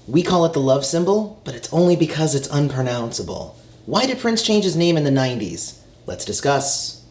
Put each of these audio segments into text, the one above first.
We call it the love symbol, but it's only because it's unpronounceable. Why did Prince change his name in the 90s? Let's discuss.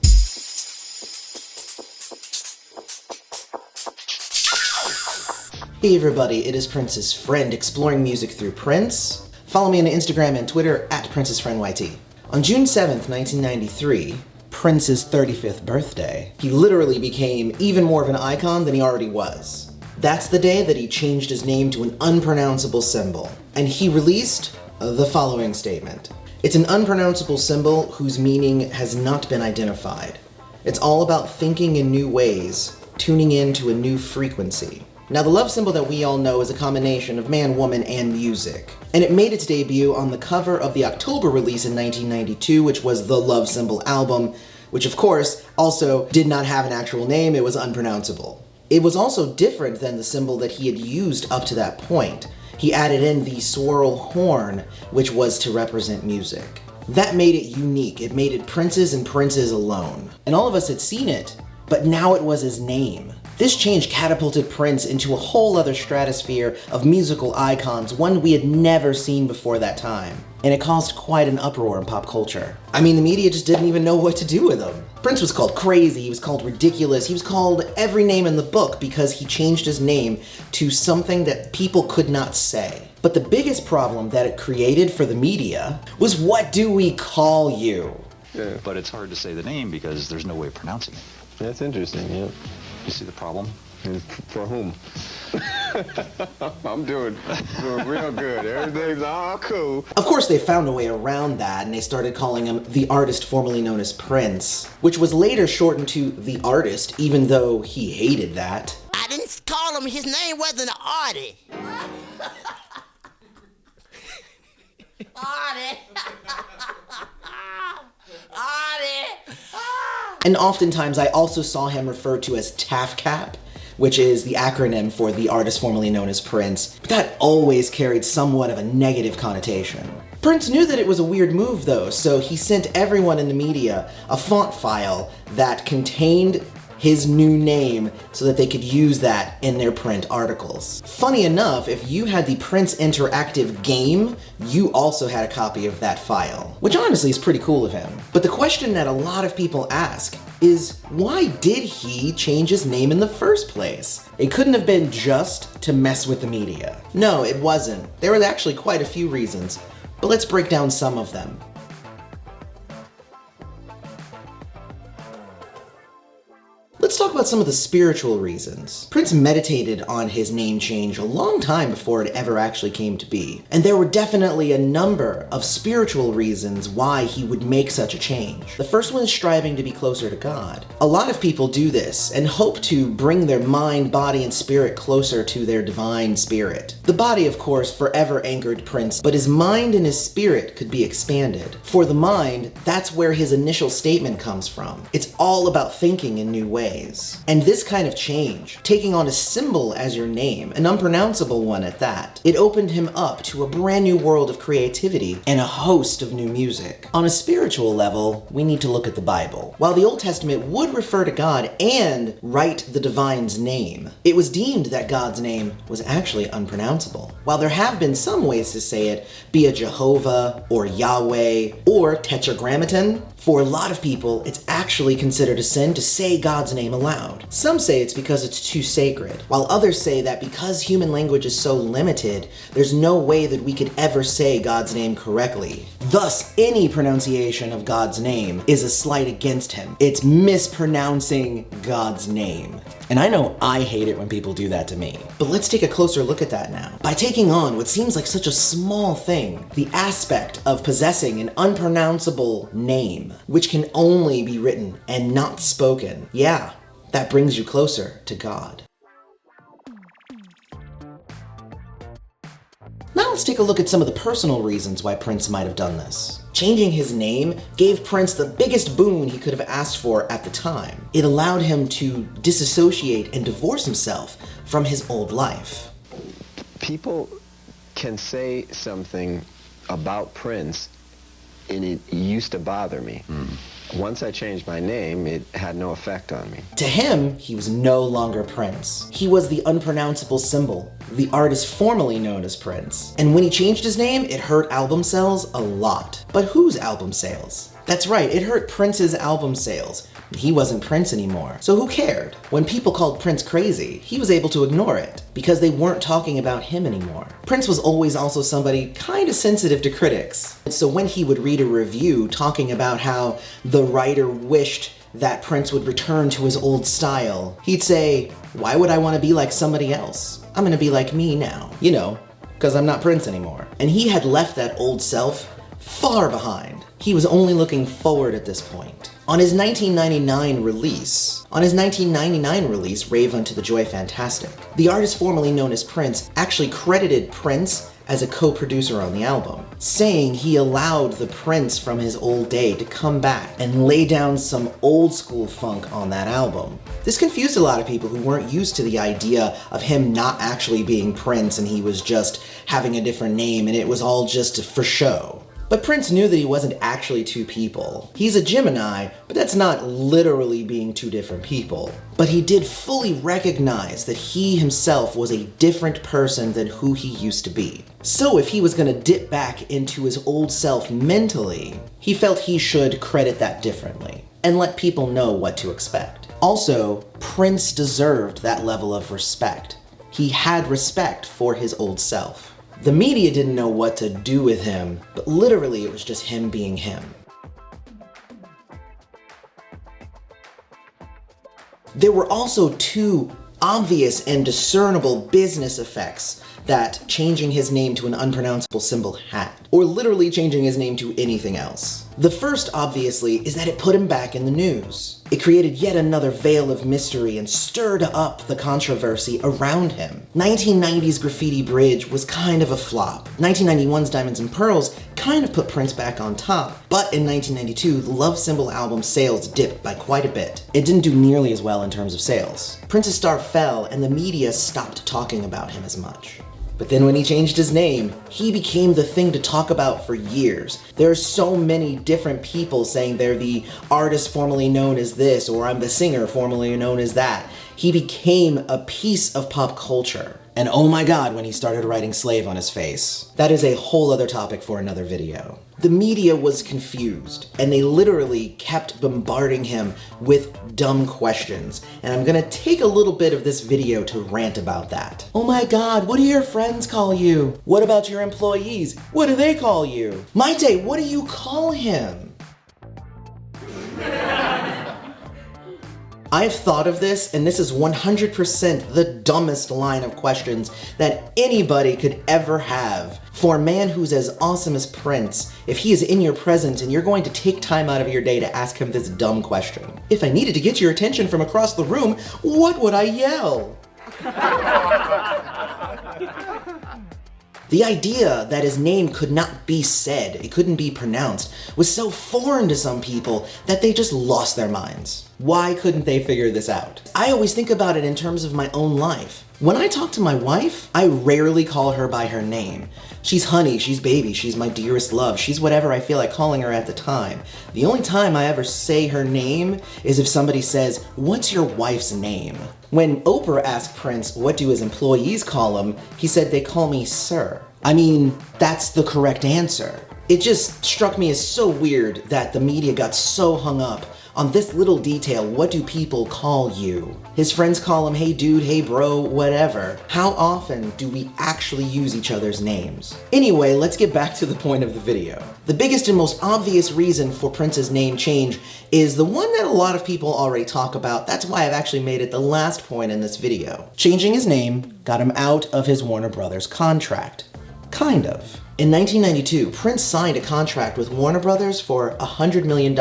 Hey everybody, it is Prince's friend exploring music through Prince. Follow me on Instagram and Twitter at PrincessFriendYT. On June 7th, 1993, Prince's 35th birthday, he literally became even more of an icon than he already was. That's the day that he changed his name to an unpronounceable symbol, and he released the following statement. It's an unpronounceable symbol whose meaning has not been identified. It's all about thinking in new ways, tuning in to a new frequency. Now, the love symbol that we all know is a combination of man, woman, and music. And it made its debut on the cover of the October release in 1992, which was the Love Symbol album, which of course also did not have an actual name, it was unpronounceable. It was also different than the symbol that he had used up to that point. He added in the swirl horn, which was to represent music. That made it unique. It made it Prince's and Prince's alone. And all of us had seen it, but now it was his name. This change catapulted Prince into a whole other stratosphere of musical icons, one we had never seen before that time. And it caused quite an uproar in pop culture. I mean, the media just didn't even know what to do with him. Prince was called crazy, he was called ridiculous, he was called every name in the book because he changed his name to something that people could not say. But the biggest problem that it created for the media was, what do we call you? Yeah. But it's hard to say the name because there's no way of pronouncing it. That's interesting, yeah. You see the problem? And for whom? I'm doing real good. Everything's all cool. Of course, they found a way around that, and they started calling him the artist formerly known as Prince, which was later shortened to the artist, even though he hated that. I didn't call him, his name wasn't Artie. Artie. Artie. And oftentimes I also saw him referred to as TAFKAP, which is the acronym for the artist formerly known as Prince, but that always carried somewhat of a negative connotation. Prince knew that it was a weird move though, so he sent everyone in the media a font file that contained his new name so that they could use that in their print articles. Funny enough, if you had the Prince interactive game, you also had a copy of that file, which honestly is pretty cool of him. But the question that a lot of people ask is, why did he change his name in the first place? It couldn't have been just to mess with the media. No, it wasn't. There were actually quite a few reasons, but let's break down some of them. Let's talk about some of the spiritual reasons. Prince meditated on his name change a long time before it ever actually came to be. And there were definitely a number of spiritual reasons why he would make such a change. The first one is striving to be closer to God. A lot of people do this and hope to bring their mind, body, and spirit closer to their divine spirit. The body, of course, forever anchored Prince, but his mind and his spirit could be expanded. For the mind, that's where his initial statement comes from. It's all about thinking in new ways. And this kind of change, taking on a symbol as your name, an unpronounceable one at that, it opened him up to a brand new world of creativity and a host of new music. On a spiritual level, we need to look at the Bible. While the Old Testament would refer to God and write the divine's name, it was deemed that God's name was actually unpronounceable. While there have been some ways to say it, be it Jehovah or Yahweh or Tetragrammaton, for a lot of people, it's actually considered a sin to say God's name aloud. Some say it's because it's too sacred, while others say that because human language is so limited, there's no way that we could ever say God's name correctly. Thus, any pronunciation of God's name is a slight against him. It's mispronouncing God's name. And I know I hate it when people do that to me. But let's take a closer look at that now. By taking on what seems like such a small thing, the aspect of possessing an unpronounceable name, which can only be written and not spoken, yeah, that brings you closer to God. Now let's take a look at some of the personal reasons why Prince might have done this. Changing his name gave Prince the biggest boon he could have asked for at the time. It allowed him to disassociate and divorce himself from his old life. People can say something about Prince and it used to bother me. Once I changed my name, it had no effect on me. To him, he was no longer Prince. He was the unpronounceable symbol, the artist formerly known as Prince. And when he changed his name, it hurt album sales a lot. But whose album sales? That's right, it hurt Prince's album sales. He wasn't Prince anymore, so who cared? When people called Prince crazy, he was able to ignore it, because they weren't talking about him anymore. Prince was always also somebody kinda sensitive to critics. So when he would read a review talking about how the writer wished that Prince would return to his old style, he'd say, "Why would I want to be like somebody else? I'm gonna be like me now." You know, because I'm not Prince anymore. And he had left that old self far behind. He was only looking forward at this point. On his 1999 release, Rave Unto the Joy Fantastic, the artist formerly known as Prince actually credited Prince as a co-producer on the album, saying he allowed the Prince from his old day to come back and lay down some old school funk on that album. This confused a lot of people who weren't used to the idea of him not actually being Prince and he was just having a different name and it was all just for show. But Prince knew that he wasn't actually two people. He's a Gemini, but that's not literally being two different people. But he did fully recognize that he himself was a different person than who he used to be. So if he was gonna dip back into his old self mentally, he felt he should credit that differently and let people know what to expect. Also, Prince deserved that level of respect. He had respect for his old self. The media didn't know what to do with him, but literally it was just him being him. There were also two obvious and discernible business effects that changing his name to an unpronounceable symbol had, or literally changing his name to anything else. The first, obviously, is that it put him back in the news. It created yet another veil of mystery and stirred up the controversy around him. 1990's Graffiti Bridge was kind of a flop. 1991's Diamonds and Pearls kind of put Prince back on top, but in 1992, the Love Symbol album sales dipped by quite a bit. It didn't do nearly as well in terms of sales. Prince's star fell and the media stopped talking about him as much. But then when he changed his name, he became the thing to talk about for years. There are so many different people saying they're the artist formerly known as this, or I'm the singer formerly known as that. He became a piece of pop culture. And oh my god, when he started writing Slave on his face. That is a whole other topic for another video. The media was confused, and they literally kept bombarding him with dumb questions. And I'm gonna take a little bit of this video to rant about that. Oh my god, what do your friends call you? What about your employees? What do they call you? Maite, what do you call him? I've thought of this, and this is 100% the dumbest line of questions that anybody could ever have. For a man who's as awesome as Prince, if he is in your presence and you're going to take time out of your day to ask him this dumb question. If I needed to get your attention from across the room, what would I yell? The idea that his name could not be said, it couldn't be pronounced, was so foreign to some people that they just lost their minds. Why couldn't they figure this out? I always think about it in terms of my own life. When I talk to my wife, I rarely call her by her name. She's honey, she's baby, she's my dearest love, she's whatever I feel like calling her at the time. The only time I ever say her name is if somebody says, "What's your wife's name?" When Oprah asked Prince what do his employees call him, he said they call me sir. I mean, that's the correct answer. It just struck me as so weird that the media got so hung up on this little detail. What do people call you? His friends call him hey dude, hey bro, whatever. How often do we actually use each other's names? Anyway, let's get back to the point of the video. The biggest and most obvious reason for Prince's name change is the one that a lot of people already talk about. That's why I've actually made it the last point in this video. Changing his name got him out of his Warner Brothers contract. Kind of. In 1992, Prince signed a contract with Warner Brothers for $100 million,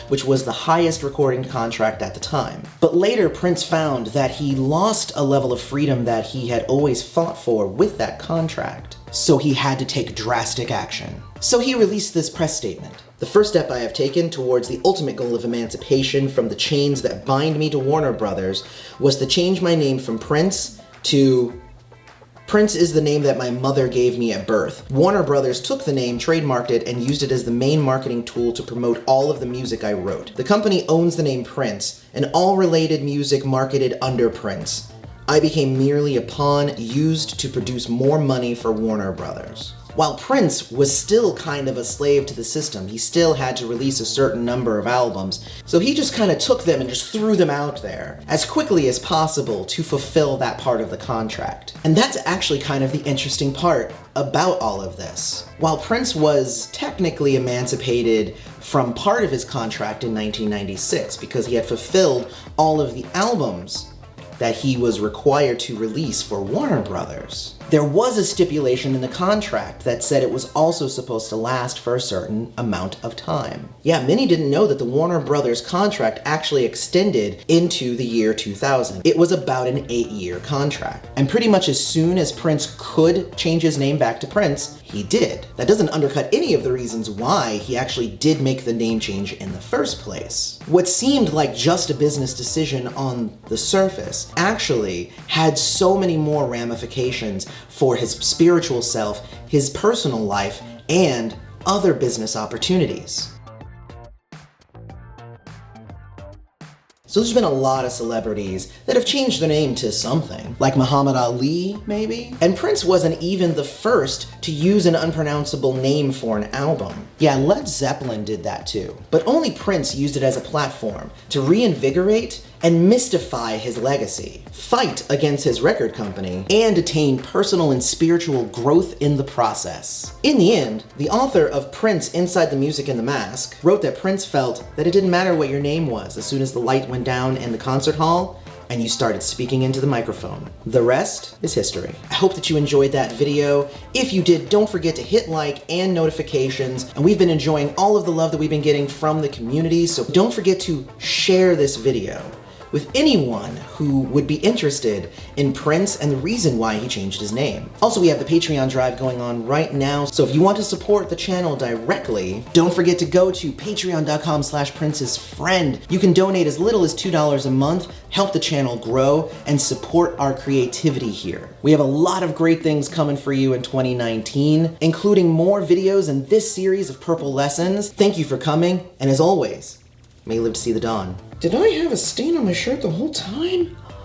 which was the highest recording contract at the time. But later, Prince found that he lost a level of freedom that he had always fought for with that contract. So he had to take drastic action. So he released this press statement. The first step I have taken towards the ultimate goal of emancipation from the chains that bind me to Warner Brothers was to change my name from Prince to Prince is the name that my mother gave me at birth. Warner Brothers took the name, trademarked it, and used it as the main marketing tool to promote all of the music I wrote. The company owns the name Prince, and all related music marketed under Prince. I became merely a pawn used to produce more money for Warner Brothers. While Prince was still kind of a slave to the system, he still had to release a certain number of albums, so he just kind of took them and just threw them out there as quickly as possible to fulfill that part of the contract. And that's actually kind of the interesting part about all of this. While Prince was technically emancipated from part of his contract in 1996 because he had fulfilled all of the albums that he was required to release for Warner Brothers, there was a stipulation in the contract that said it was also supposed to last for a certain amount of time. Yeah, many didn't know that the Warner Brothers contract actually extended into the year 2000. It was about an 8-year contract. And pretty much as soon as Prince could change his name back to Prince, he did. That doesn't undercut any of the reasons why he actually did make the name change in the first place. What seemed like just a business decision on the surface actually had so many more ramifications for his spiritual self, his personal life, and other business opportunities. So there's been a lot of celebrities that have changed their name to something, like Muhammad Ali, maybe? And Prince wasn't even the first to use an unpronounceable name for an album. Yeah, Led Zeppelin did that too. But only Prince used it as a platform to reinvigorate and mystify his legacy, fight against his record company, and attain personal and spiritual growth in the process. In the end, the author of Prince Inside the Music and the Mask wrote that Prince felt that it didn't matter what your name was as soon as the light went down in the concert hall and you started speaking into the microphone. The rest is history. I hope that you enjoyed that video. If you did, don't forget to hit like and notifications. And we've been enjoying all of the love that we've been getting from the community, so don't forget to share this video with anyone who would be interested in Prince and the reason why he changed his name. Also, we have the Patreon drive going on right now, so if you want to support the channel directly, don't forget to go to patreon.com/princessfriend. You can donate as little as $2 a month, help the channel grow, and support our creativity here. We have a lot of great things coming for you in 2019, including more videos in this series of Purple Lessons. Thank you for coming, and as always, may you live to see the dawn. Did I have a stain on my shirt the whole time?